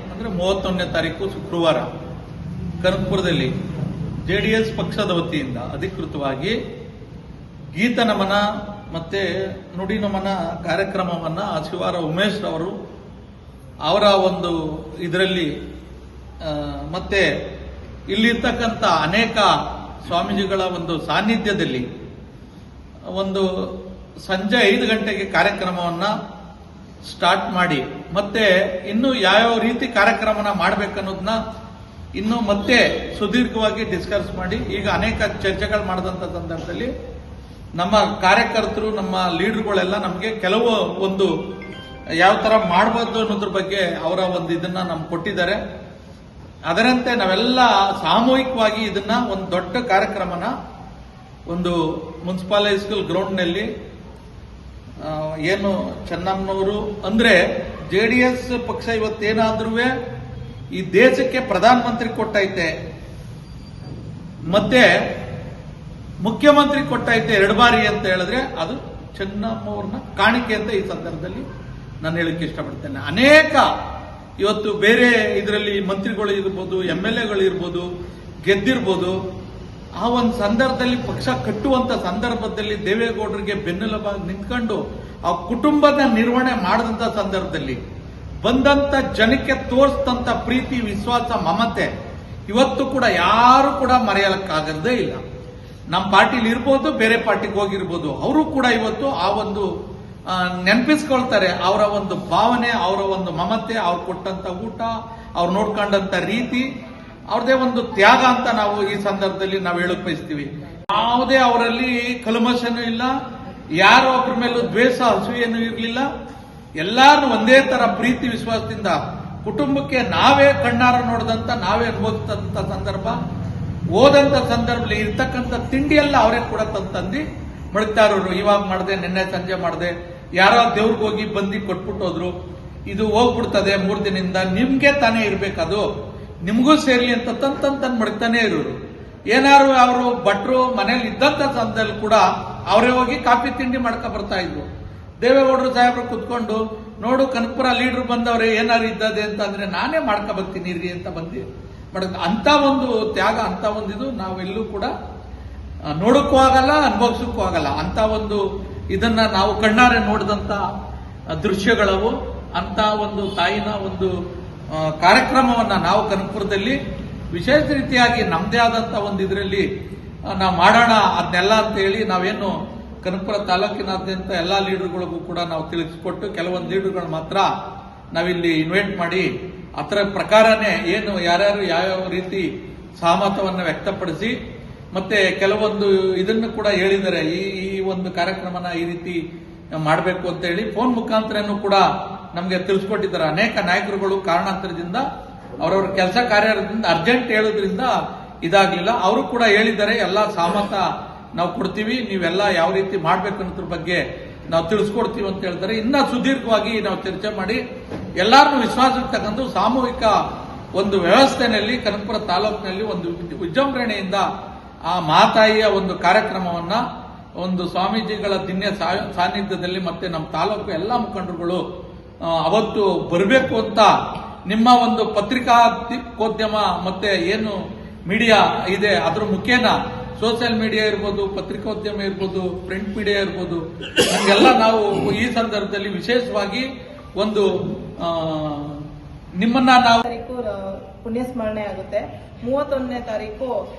ಅಂದ್ರೆ 31ನೇ ತಾರೀಕು ಶುಕ್ರವಾರ ಕನಕಪುರದಲ್ಲಿ ಜೆಡಿಎಸ್ ಪಕ್ಷದ ವತಿಯಿಂದ ಅಧಿಕೃತವಾಗಿ ಗೀತ ನಮನ ಮತ್ತೆ ನುಡಿ ನಮನ ಕಾರ್ಯಕ್ರಮವನ್ನ ಶಿವಾರ ಉಮೇಶ್ ಅವರು ಅವರ ಒಂದು ಇದರಲ್ಲಿ ಮತ್ತೆ ಇಲ್ಲಿರ್ತಕ್ಕಂಥ ಅನೇಕ ಸ್ವಾಮೀಜಿಗಳ ಒಂದು ಸಾನ್ನಿಧ್ಯದಲ್ಲಿ ಒಂದು ಸಂಜೆ 5 ಗಂಟೆಗೆ ಕಾರ್ಯಕ್ರಮವನ್ನ ಸ್ಟಾರ್ಟ್ ಮಾಡಿ ಮತ್ತೆ ಇನ್ನು ಯಾವ್ಯಾವ ರೀತಿ ಕಾರ್ಯಕ್ರಮನ ಮಾಡ್ಬೇಕನ್ನೋದನ್ನ ಇನ್ನು ಮತ್ತೆ ಸುದೀರ್ಘವಾಗಿ ಡಿಸ್ಕಸ್ ಮಾಡಿ ಈಗ ಅನೇಕ ಚರ್ಚೆಗಳು ಮಾಡಿದಂತ ಸಂದರ್ಭದಲ್ಲಿ ನಮ್ಮ ಕಾರ್ಯಕರ್ತರು ನಮ್ಮ ಲೀಡರ್ಗಳೆಲ್ಲ ನಮಗೆ ಕೆಲವು ಒಂದು ಯಾವ ತರ ಮಾಡಬಹುದು ಅನ್ನೋದ್ರ ಬಗ್ಗೆ ಅವರ ಒಂದು ಇದನ್ನ ನಮ್ಗೆ ಕೊಟ್ಟಿದ್ದಾರೆ. ಅದರಂತೆ ನಾವೆಲ್ಲ ಸಾಮೂಹಿಕವಾಗಿ ಇದನ್ನ ಒಂದು ದೊಡ್ಡ ಕಾರ್ಯಕ್ರಮನ ಒಂದು ಮುನ್ಸಿಪಲ್ ಹೈಸ್ಕೂಲ್ ಗ್ರೌಂಡ್ನಲ್ಲಿ ಏನು ಚೆನ್ನಮ್ಮನವರು ಅಂದ್ರೆ ಜೆಡಿಎಸ್ ಪಕ್ಷ ಇವತ್ತೇನಾದ್ರೂ ಈ ದೇಶಕ್ಕೆ ಪ್ರಧಾನಮಂತ್ರಿ ಕೊಟ್ಟೈತೆ ಮತ್ತೆ ಮುಖ್ಯಮಂತ್ರಿ ಕೊಟ್ಟೈತೆ 2 ಬಾರಿ ಅಂತ ಹೇಳಿದ್ರೆ ಅದು ಚೆನ್ನಮ್ಮವ್ರನ್ನ ಕಾಣಿಕೆ ಅಂತ ಈ ಸಂದರ್ಭದಲ್ಲಿ ನಾನು ಹೇಳಕ್ಕೆ ಇಷ್ಟಪಡ್ತೇನೆ. ಅನೇಕ ಇವತ್ತು ಬೇರೆ ಇದರಲ್ಲಿ ಮಂತ್ರಿಗಳು ಇರ್ಬೋದು, MLAಗಳು ಇರ್ಬೋದು, ಗೆದ್ದಿರ್ಬೋದು. ಆ ಒಂದು ಸಂದರ್ಭದಲ್ಲಿ ಪಕ್ಷ ಕಟ್ಟುವಂತ ಸಂದರ್ಭದಲ್ಲಿ ದೇವೇಗೌಡರಿಗೆ ಬೆನ್ನೆಲುಬಾಗಿ ನಿಂತ್ಕೊಂಡು ಆ ಕುಟುಂಬದ ನಿರ್ವಹಣೆ ಮಾಡಿದಂತ ಸಂದರ್ಭದಲ್ಲಿ ಬಂದಂತ ಜನಕ್ಕೆ ತೋರಿಸಿದಂತ ಪ್ರೀತಿ, ವಿಶ್ವಾಸ, ಮಮತೆ ಇವತ್ತು ಕೂಡ ಯಾರು ಕೂಡ ಮರೆಯಲಕ್ಕಾಗದೇ ಇಲ್ಲ. ನಮ್ಮ ಪಾರ್ಟಿಲಿ ಇರ್ಬೋದು, ಬೇರೆ ಪಾರ್ಟಿಗೆ ಹೋಗಿರ್ಬೋದು, ಅವರು ಕೂಡ ಇವತ್ತು ಆ ಒಂದು ನೆನಪಿಸ್ಕೊಳ್ತಾರೆ. ಅವರ ಒಂದು ಭಾವನೆ, ಅವರ ಒಂದು ಮಮತೆ, ಅವ್ರು ಕೊಟ್ಟಂತ ಊಟ, ಅವ್ರು ನೋಡ್ಕೊಂಡಂತ ರೀತಿ, ಅವ್ರದೇ ಒಂದು ತ್ಯಾಗ ಅಂತ ನಾವು ಈ ಸಂದರ್ಭದಲ್ಲಿ ನಾವು ಹೇಳಕ್ ಬಯಸ್ತೀವಿ. ಯಾವುದೇ ಅವರಲ್ಲಿ ಕಲ್ಮಶನೂ ಇಲ್ಲ, ಯಾರೋ ಒಬ್ಬರ ಮೇಲೂ ದ್ವೇಷ, ಅಸೂಯೆನೂ ಇರಲಿಲ್ಲ. ಎಲ್ಲಾರು ಒಂದೇ ತರ ಪ್ರೀತಿ ವಿಶ್ವಾಸದಿಂದ ಕುಟುಂಬಕ್ಕೆ ನಾವೇ ಕಣ್ಣಾರ ನೋಡಿದಂತ, ನಾವೇ ಅನುಭವಿಸಿದಂತ ಸಂದರ್ಭ, ಓದಂತ ಸಂದರ್ಭದಲ್ಲಿ ಇರ್ತಕ್ಕಂಥ ತಿಂಡಿ ಎಲ್ಲ ಅವರೇ ಕೂಡ ತಂದು ಮಡಗ್ತಾ ಇರೋರು. ಇವಾಗ ಮಾಡದೆ, ನಿನ್ನೆ ಸಂಜೆ ಮಾಡದೆ, ಯಾರೋ ದೇವ್ರಿಗೆ ಹೋಗಿ ಬಂದು ಕೊಟ್ಬಿಟ್ಟು ಹೋದ್ರು, ಇದು ಹೋಗ್ಬಿಡ್ತದೆ 3 ದಿನದಿಂದ, ನಿಮ್ಗೆ ತಾನೇ ಇರ್ಬೇಕದು, ನಿಮ್ಗೂ ಸೇರ್ಲಿ ಅಂತ ತಂದು ಮಡಗ್ತಾನೆ ಇರೋರು. ಏನಾರು ಅವರು ಭಟ್ರು ಮನೇಲಿ ಇದ್ದಂತ ಸಂದರ್ಭದಲ್ಲಿ ಕೂಡ ಅವರೇ ಹೋಗಿ ಕಾಫಿ ತಿಂಡಿ ಮಾಡ್ಕೊ ಬರ್ತಾ ಇದ್ರು. ದೇವೇಗೌಡರು ಸಾಹೇಬ್ರು ಕುತ್ಕೊಂಡು ನೋಡು ಕನಕಪುರ ಲೀಡರ್ ಬಂದವ್ರೆ ಏನಾರು ಇದ್ದದೆ ಅಂತ ಅಂದ್ರೆ ನಾನೇ ಮಾಡ್ಕೊ ಬರ್ತೀನಿ ರೀ ಅಂತ ಬಂದು ಅಂತ ಒಂದು ತ್ಯಾಗ, ಅಂತ ಒಂದು ಇದು ನಾವೆಲ್ಲೂ ಕೂಡ ನೋಡಕ್ಕೂ ಆಗಲ್ಲ, ಅನುಭವಿಸಕ್ಕೂ ಆಗಲ್ಲ. ಅಂತ ಒಂದು ಇದನ್ನ ನಾವು ಕಣ್ಣಾರೆ ನೋಡಿದಂತ ದೃಶ್ಯಗಳವು. ಅಂತ ಒಂದು ತಾಯಿನ ಒಂದು ಕಾರ್ಯಕ್ರಮವನ್ನ ನಾವು ಕನಕಪುರದಲ್ಲಿ ವಿಶೇಷ ರೀತಿಯಾಗಿ ನಮ್ಮದೇ ಆದಂತ ಒಂದು ಇದರಲ್ಲಿ ನಾವು ಮಾಡೋಣ ಅದನ್ನೆಲ್ಲ ಅಂತ ಹೇಳಿ ನಾವೇನು ಕನಕಪುರ ತಾಲೂಕಿನಾದ್ಯಂತ ಎಲ್ಲಾ ಲೀಡರ್ಗಳಿಗೂ ಕೂಡ ನಾವು ತಿಳಿಸಿಕೊಟ್ಟು ಕೆಲವೊಂದು ಲೀಡರ್ಗಳು ಮಾತ್ರ ನಾವಿಲ್ಲಿ ಇನ್ವೈಟ್ ಮಾಡಿ ಅದರ ಪ್ರಕಾರನೇ ಏನು ಯಾರ್ಯಾರು ಯಾವ್ಯಾವ ರೀತಿ ಸಹಮತವನ್ನು ವ್ಯಕ್ತಪಡಿಸಿ ಮತ್ತೆ ಕೆಲವೊಂದು ಇದನ್ನು ಕೂಡ ಹೇಳಿದ್ದಾರೆ. ಈ ಒಂದು ಕಾರ್ಯಕ್ರಮನ ಈ ರೀತಿ ಮಾಡಬೇಕು ಅಂತ ಹೇಳಿ ಫೋನ್ ಮುಖಾಂತರನೂ ಕೂಡ ನಮಗೆ ತಿಳಿಸ್ಕೊಟ್ಟಿದ್ದಾರೆ. ಅನೇಕ ನಾಯಕರುಗಳು ಕಾರಣಾಂತರದಿಂದ ಅವರವ್ರ ಕೆಲಸ ಕಾರ್ಯದಿಂದ ಅರ್ಜೆಂಟ್ ಹೇಳೋದ್ರಿಂದ ಇದಾಗ್ಲಿಲ್ಲ. ಅವರು ಕೂಡ ಹೇಳಿದ್ದಾರೆ, ಎಲ್ಲ ಸಹಮತ ನಾವು ಕೊಡ್ತೀವಿ, ನೀವೆಲ್ಲ ಯಾವ ರೀತಿ ಮಾಡ್ಬೇಕು ಅನ್ನೋದ್ರ ಬಗ್ಗೆ ನಾವು ತಿಳಿಸ್ಕೊಡ್ತೀವಿ ಅಂತ ಹೇಳ್ತಾರೆ. ಇನ್ನ ಸುದೀರ್ಘವಾಗಿ ನಾವು ಚರ್ಚೆ ಮಾಡಿ ಎಲ್ಲಾರನ್ನೂ ವಿಶ್ವಾಸಕ್ಕೆ ತಗೊಂಡು ಸಾಮೂಹಿಕ ಒಂದು ವ್ಯವಸ್ಥೆಯಲ್ಲಿ ಕನಕಪುರ ತಾಲೂಕಿನಲ್ಲಿ ಒಂದು ವಿಜೃಂಭಣೆಯಿಂದ ಆ ಮಾತಾಯಿಯ ಒಂದು ಕಾರ್ಯಕ್ರಮವನ್ನ ಒಂದು ಸ್ವಾಮೀಜಿಗಳ ದಿವ್ಯ ಸಾನ್ನಿಧ್ಯದಲ್ಲಿ ಮತ್ತೆ ನಮ್ಮ ತಾಲೂಕು ಎಲ್ಲ ಮುಖಂಡರುಗಳು ಅವತ್ತು ಬರಬೇಕು ಅಂತ ನಿಮ್ಮ ಒಂದು ಪತ್ರಿಕೋದ್ಯಮ ಮತ್ತೆ ಏನು ಮೀಡಿಯಾ ಇದೆ ಅದ್ರ ಮುಖೇನ ಸೋಷಿಯಲ್ ಮೀಡಿಯಾ ಇರ್ಬೋದು, ಪತ್ರಿಕೋದ್ಯಮ ಇರ್ಬೋದು, ಪ್ರಿಂಟ್ ಮೀಡಿಯಾ ಇರ್ಬೋದು, ನಮಗೆಲ್ಲ ನಾವು ಈ ಸಂದರ್ಭದಲ್ಲಿ ವಿಶೇಷವಾಗಿ ಒಂದು ನಿಮ್ಮನ್ನ ನಾವು ಪುಣ್ಯಸ್ಮರಣೆ ಆಗುತ್ತೆ. 31ನೇ ತಾರೀಕು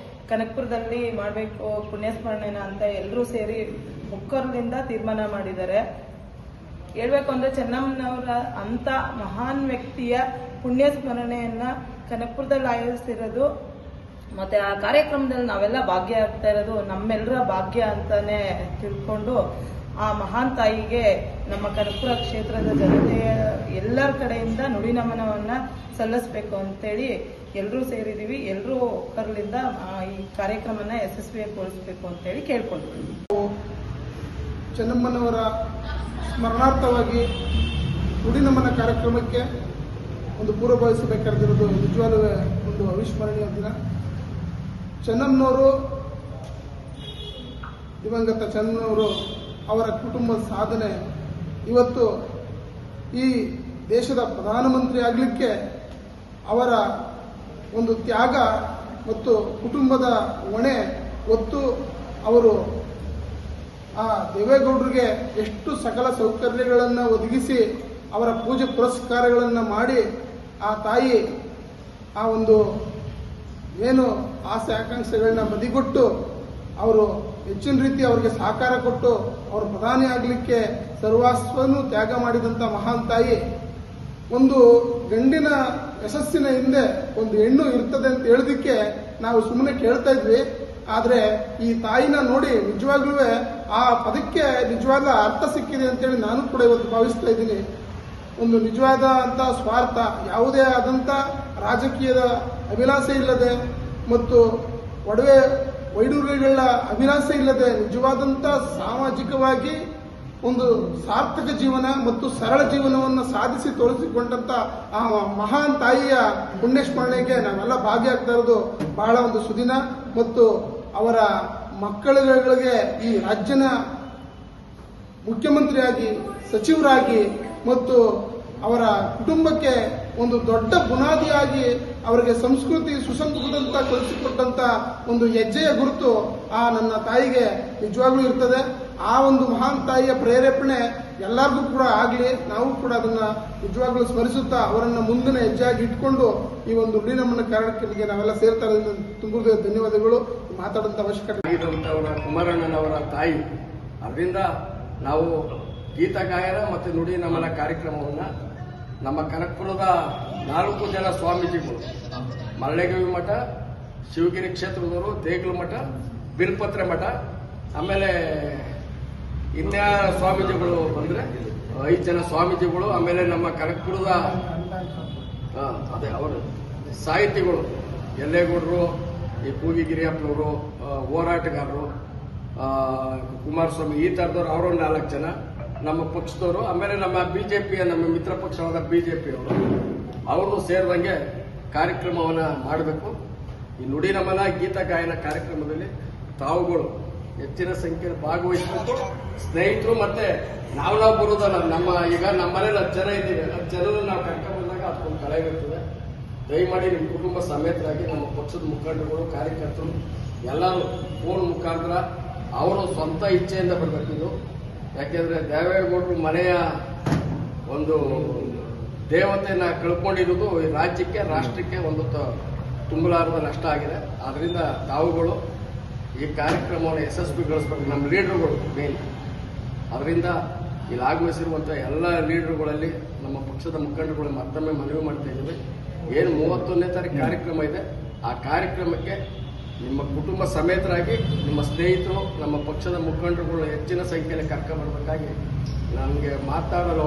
ಕನಕಪುರದಲ್ಲಿ ಮಾಡಬೇಕು ಪುಣ್ಯಸ್ಮರಣೆನ ಅಂತ ಎಲ್ಲರೂ ಸೇರಿ ಮುಖರ್ಲಿಂದ ತೀರ್ಮಾನ ಮಾಡಿದ್ದಾರೆ. ಹೇಳ್ಬೇಕು ಅಂದ್ರೆ ಚೆನ್ನಮ್ಮನವರ ಅಂತ ಮಹಾನ್ ವ್ಯಕ್ತಿಯ ಪುಣ್ಯಸ್ಮರಣೆಯನ್ನ ಕನಕಪುರದಲ್ಲಿ ಆಯೋಜಿಸಿರೋದು ಮತ್ತೆ ಆ ಕಾರ್ಯಕ್ರಮದಲ್ಲಿ ನಾವೆಲ್ಲ ಭಾಗ್ಯ ಆಗ್ತಾ ಇರೋದು ನಮ್ಮೆಲ್ಲರ ಭಾಗ್ಯ ಅಂತಾನೆ ತಿಳ್ಕೊಂಡು ಆ ಮಹಾನ್ ತಾಯಿಗೆ ನಮ್ಮ ಕನಕಪುರ ಕ್ಷೇತ್ರದ ಜನತೆಯ ಎಲ್ಲರ ಕಡೆಯಿಂದ ನುಡಿ ನಮನವನ್ನ ಸಲ್ಲಿಸಬೇಕು ಅಂತೇಳಿ ಎಲ್ಲರೂ ಸೇರಿದೀವಿ. ಎಲ್ಲರೂ ಕರ್ಲಿಂದ ಈ ಕಾರ್ಯಕ್ರಮನ ಯಶಸ್ವಿಗೊಳಿಸಬೇಕು ಅಂತೇಳಿ ಕೇಳ್ಕೊಳ್ತೀವಿ. ಚೆನ್ನಮ್ಮನವರ ಸ್ಮರಣಾರ್ಥವಾಗಿ ನುಡಿ ನಮನ ಕಾರ್ಯಕ್ರಮಕ್ಕೆ ಒಂದು ಪೂರ್ವಭಾವಿಸಬೇಕಾಗಿರೋದು ನಿಜವಾಗ್ಲೂ ಒಂದು ಅವಿಸ್ಮರಣೀಯ ದಿನ. ಚೆನ್ನಮ್ಮನವರು, ದಿವಂಗತ ಚೆನ್ನಮ್ಮನವರು ಅವರ ಕುಟುಂಬದ ಸಾಧನೆ ಇವತ್ತು ಈ ದೇಶದ ಪ್ರಧಾನಮಂತ್ರಿ ಆಗಲಿಕ್ಕೆ ಅವರ ಒಂದು ತ್ಯಾಗ ಮತ್ತು ಕುಟುಂಬದ ಹೊಣೆ ಹೊತ್ತು ಅವರು ಆ ದೇವೇಗೌಡರಿಗೆ ಎಷ್ಟು ಸಕಲ ಸೌಕರ್ಯಗಳನ್ನು ಒದಗಿಸಿ ಅವರ ಪೂಜೆ ಪುರಸ್ಕಾರಗಳನ್ನು ಮಾಡಿ ಆ ತಾಯಿ ಆ ಒಂದು ಏನು ಆಸೆ ಆಕಾಂಕ್ಷೆಗಳನ್ನ ಬದಿಗೊಟ್ಟು ಅವರು ಹೆಚ್ಚಿನ ರೀತಿ ಅವರಿಗೆ ಸಹಕಾರ ಕೊಟ್ಟು ಅವರು ಪ್ರಧಾನಿ ಆಗಲಿಕ್ಕೆ ಸರ್ವಸ್ವವನ್ನು ತ್ಯಾಗ ಮಾಡಿದಂಥ ಮಹಾನ್ ತಾಯಿ. ಒಂದು ಗಂಡಿನ ಯಶಸ್ಸಿನ ಹಿಂದೆ ಒಂದು ಹೆಣ್ಣು ಇರ್ತದೆ ಅಂತ ಹೇಳೋದಕ್ಕೆ ನಾವು ಸುಮ್ಮನೆ ಕೇಳ್ತಾ ಇದ್ವಿ. ಆದರೆ ಈ ತಾಯಿನ ನೋಡಿ ನಿಜವಾಗ್ಲೂ ಆ ಪದಕ್ಕೆ ನಿಜವಾದ ಅರ್ಥ ಸಿಕ್ಕಿದೆ ಅಂತೇಳಿ ನಾನು ಕೂಡ ಇವತ್ತು ಭಾವಿಸ್ತಾ ಇದ್ದೀನಿ. ಒಂದು ನಿಜವಾದ ಅಂತ ಸ್ವಾರ್ಥ, ಯಾವುದೇ ಆದಂಥ ರಾಜಕೀಯದ ಅಭಿಲಾಷೆ ಇಲ್ಲದೆ ಮತ್ತು ಒಡವೆ ವೈಡೂರ್ಯಗಳ ಅಭಿಲಾಷೆ ಇಲ್ಲದೆ ನಿಜವಾದಂಥ ಸಾಮಾಜಿಕವಾಗಿ ಒಂದು ಸಾರ್ಥಕ ಜೀವನ ಮತ್ತು ಸರಳ ಜೀವನವನ್ನು ಸಾಧಿಸಿ ತೋರಿಸಿಕೊಂಡಂತ ಆ ಮಹಾನ್ ತಾಯಿಯ ಪುಣ್ಯಸ್ಮರಣೆಗೆ ನಾವೆಲ್ಲ ಭಾಗಿಯಾಗ್ತಾ ಇರೋದು ಬಹಳ ಒಂದು ಸುದಿನ. ಮತ್ತು ಅವರ ಮಕ್ಕಳುಗಳಿಗೆ ಈ ರಾಜ್ಯನ ಮುಖ್ಯಮಂತ್ರಿಯಾಗಿ, ಸಚಿವರಾಗಿ ಮತ್ತು ಅವರ ಕುಟುಂಬಕ್ಕೆ ಒಂದು ದೊಡ್ಡ ಬುನಾದಿಯಾಗಿ ಅವರಿಗೆ ಸಂಸ್ಕೃತಿ ಸುಸಂಸ್ಕೃತ ಕಲಿಸಿಕೊಟ್ಟಂತ ಒಂದು ಹೆಜ್ಜೆಯ ಗುರುತು ಆ ನನ್ನ ತಾಯಿಗೆ ನಿಜವಾಗ್ಲೂ ಇರ್ತದೆ. ಆ ಒಂದು ಮಹಾನ್ ತಾಯಿಯ ಪ್ರೇರೇಪಣೆ ಎಲ್ಲರಿಗೂ ಕೂಡ ಆಗಲಿ. ನಾವು ಕೂಡ ಅದನ್ನ ನಿಜವಾಗ್ಲೂ ಸ್ಮರಿಸುತ್ತಾ ಅವರನ್ನ ಮುಂದಿನ ಹೆಜ್ಜೆಯಾಗಿ ಇಟ್ಕೊಂಡು ಈ ಒಂದು ನುಡಿನಮನ ಕಾರ್ಯಕ್ರಮಕ್ಕೆ ನಾವೆಲ್ಲ ಸೇರ್ತಾ ಇರೋದ್ರಿಂದ ತುಂಬ ಧನ್ಯವಾದಗಳು. ಮಾತಾಡುವಂತ ಅವಶ್ಯಕತೆ ಕುಮಾರಣ್ಣನವರ ತಾಯಿ, ಅದರಿಂದ ನಾವು ಗೀತ ಗಾಯನ ಮತ್ತು ನುಡಿ ನಮನ ಕಾರ್ಯಕ್ರಮವನ್ನು ನಮ್ಮ ಕನಕಪುರದ 4 ಜನ ಸ್ವಾಮೀಜಿಗಳು, ಮರಳೆಗವಿ ಮಠ, ಶಿವಗಿರಿ ಕ್ಷೇತ್ರದವರು, ದೇಗ್ಲು ಮಠ, ಬಿಲ್ಪತ್ರೆ ಮಠ, ಆಮೇಲೆ ಇನ್ಯಾ ಸ್ವಾಮೀಜಿಗಳು ಬಂದರೆ 5 ಜನ ಸ್ವಾಮೀಜಿಗಳು, ಆಮೇಲೆ ನಮ್ಮ ಕನಕಪುರದ ಅದೇ ಅವರು ಸಾಹಿತಿಗಳು, ಎಲ್ಲೇಗೌಡರು, ಈ ಕೂಗಿಗಿರಿಯಪ್ಪನವರು, ಹೋರಾಟಗಾರರು, ಕುಮಾರಸ್ವಾಮಿ, ಈ ಥರದವ್ರು ಅವರೊಂದು 4 ಜನ, ನಮ್ಮ ಪಕ್ಷದವರು, ಆಮೇಲೆ ನಮ್ಮ ಬಿಜೆಪಿಯ ನಮ್ಮ ಮಿತ್ರ ಪಕ್ಷವಾದ ಬಿಜೆಪಿಯವರು, ಅವರು ಸೇರಿದಂಗೆ ಕಾರ್ಯಕ್ರಮವನ್ನು ಮಾಡಬೇಕು. ಈ ನುಡಿ ನಮನ ಗೀತ ಗಾಯನ ಕಾರ್ಯಕ್ರಮದಲ್ಲಿ ತಾವುಗಳು ಹೆಚ್ಚಿನ ಸಂಖ್ಯೆಯಲ್ಲಿ ಭಾಗವಹಿಸಬೇಕು. ಸ್ನೇಹಿತರು ಮತ್ತೆ ನಾವು ಬರುವುದಲ್ಲ, ಈಗ ನಮ್ಮ ಮನೇಲಿ 10 ಜನ ಇದ್ದೀವಿ, 10 ಜನರು ನಾವು ಕರ್ಕೊಂಡು ಬಂದಾಗ ಅದಕ್ಕೊಂದು ಕಳೆಯಿರ್ತದೆ. ದಯಮಾಡಿ ನಿಮ್ಮ ಕುಟುಂಬ ಸಮೇತರಾಗಿ ನಮ್ಮ ಪಕ್ಷದ ಮುಖಂಡರುಗಳು, ಕಾರ್ಯಕರ್ತರು ಎಲ್ಲರೂ ಫೋನ್ ಮುಖಾಂತರ ಅವರು ಸ್ವಂತ ಇಚ್ಛೆಯಿಂದ ಬರಬೇಕಿದ್ದು. ಯಾಕೆಂದ್ರೆ ದೇವೇಗೌಡರು ಮನೆಯ ಒಂದು ದೇವತೆಯನ್ನ ಕಳ್ಕೊಂಡಿರುವುದು ಈ ರಾಜ್ಯಕ್ಕೆ, ರಾಷ್ಟ್ರಕ್ಕೆ ಒಂದು ತುಂಬಲಾರದ ನಷ್ಟ ಆಗಿದೆ. ಆದ್ರಿಂದ ತಾವುಗಳು ಈ ಕಾರ್ಯಕ್ರಮವನ್ನು ಯಶಸ್ವಿಗೊಳಿಸಬೇಕು, ನಮ್ಮ ಲೀಡರ್ಗಳು ಮೇನ್. ಅದರಿಂದ ಇಲ್ಲಿ ಆಗಮಿಸಿರುವಂಥ ಎಲ್ಲ ಲೀಡರ್ಗಳಲ್ಲಿ ನಮ್ಮ ಪಕ್ಷದ ಮುಖಂಡರುಗಳು ಮತ್ತೊಮ್ಮೆ ಮನವಿ ಮಾಡ್ತಾ ಇದ್ದೀವಿ. ಏನು 31ನೇ ತಾರೀಕು ಕಾರ್ಯಕ್ರಮ ಇದೆ, ಆ ಕಾರ್ಯಕ್ರಮಕ್ಕೆ ನಿಮ್ಮ ಕುಟುಂಬ ಸಮೇತರಾಗಿ ನಿಮ್ಮ ಸ್ನೇಹಿತರು, ನಮ್ಮ ಪಕ್ಷದ ಮುಖಂಡರುಗಳು ಹೆಚ್ಚಿನ ಸಂಖ್ಯೆಯಲ್ಲಿ ಕರ್ಕೊಂಡ್ಬರ್ಬೇಕಾಗಿ ನನಗೆ ಮಾತಾಡಲು